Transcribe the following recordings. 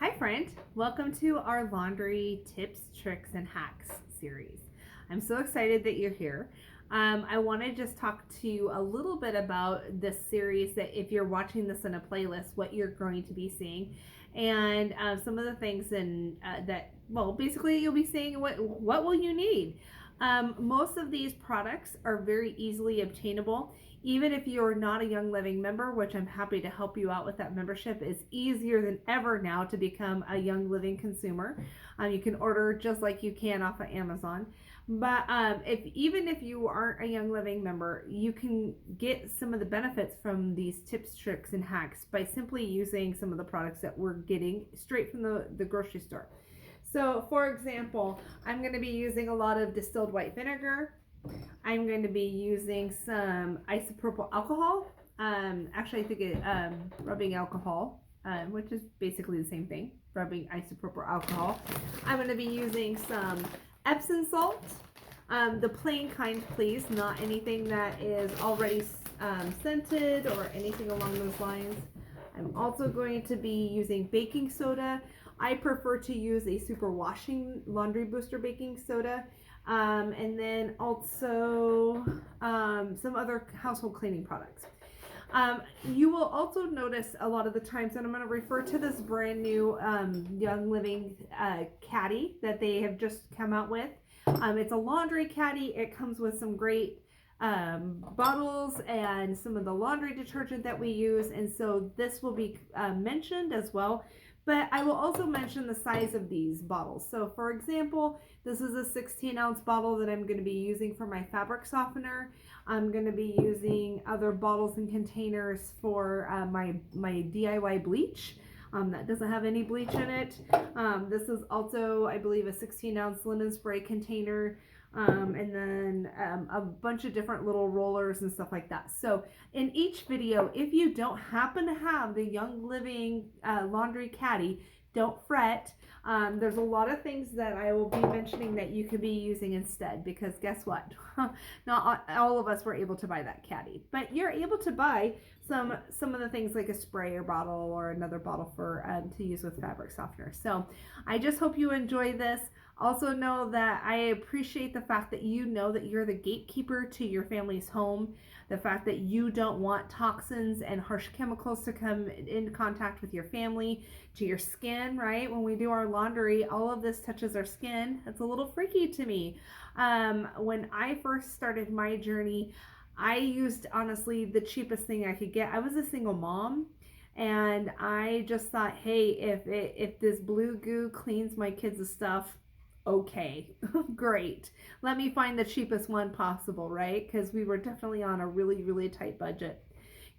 Hi friend, welcome to our laundry tips, tricks, and hacks series. I'm so excited that you're here. I want to just talk to you a little bit about this series, that if you're watching this in a playlist, what you're going to be seeing, and some of the things basically you'll be seeing what will you need. Most of these products are very easily obtainable. Even if you're not a Young Living member, which I'm happy to help you out with that membership, it's easier than ever now to become a Young Living consumer. You can order just like you can off of Amazon. But even if you aren't a Young Living member, you can get some of the benefits from these tips, tricks, and hacks by simply using some of the products that we're getting straight from the grocery store. So, for example, I'm going to be using a lot of distilled white vinegar. I'm going to be using some isopropyl alcohol. Actually, I think rubbing alcohol, which is basically the same thing, rubbing isopropyl alcohol. I'm going to be using some Epsom salt, the plain kind, please, not anything that is already scented or anything along those lines. I'm also going to be using baking soda. I prefer to use a super washing laundry booster baking soda. And then also some other household cleaning products. You will also notice a lot of the times, and I'm going to refer to this brand new Young Living caddy that they have just come out with. It's a laundry caddy. It comes with some great bottles and some of the laundry detergent that we use, and so this will be mentioned as well. But I will also mention the size of these bottles. So for example, this is a 16-ounce bottle that I'm going to be using for my fabric softener. I'm going to be using other bottles and containers for my DIY bleach. That doesn't have any bleach in it. This is also, I believe, a 16-ounce lemon spray container. And then a bunch of different little rollers and stuff like that. So in each video, if you don't happen to have the Young Living laundry caddy, don't fret. There's a lot of things that I will be mentioning that you could be using instead, because guess what? Not all of us were able to buy that caddy, but you're able to buy some of the things like a sprayer bottle or another bottle for to use with fabric softener. So I just hope you enjoy this. Also know that I appreciate the fact that you know that you're the gatekeeper to your family's home, the fact that you don't want toxins and harsh chemicals to come in contact with your family, to your skin, right? When we do our laundry, all of this touches our skin. It's a little freaky to me. When I first started my journey, I used, honestly, the cheapest thing I could get. I was a single mom, and I just thought, hey, if this blue goo cleans my kids' stuff, okay, great. Let me find the cheapest one possible, right? Because we were definitely on a really, really tight budget.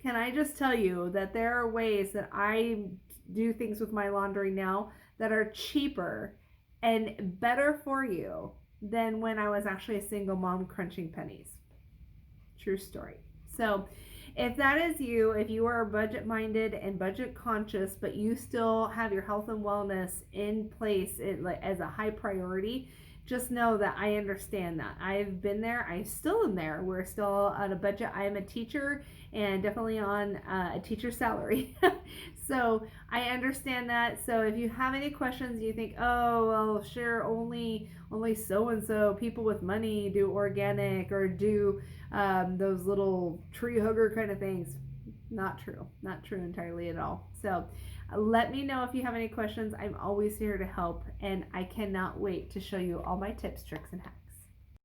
Can I just tell you that there are ways that I do things with my laundry now that are cheaper and better for you than when I was actually a single mom crunching pennies. True story. So if that is you, if you are budget minded and budget conscious, but you still have your health and wellness in place as a high priority, just know that I understand that. I've been there. I still am there. We're still on a budget. I am a teacher and definitely on a teacher's salary. So I understand that. So if you have any questions, you think, oh, well, sure, only so-and-so people with money do organic or do those little tree hugger kind of things. Not true entirely at all. So let me know if you have any questions. I'm always here to help, and I cannot wait to show you all my tips, tricks, and hacks.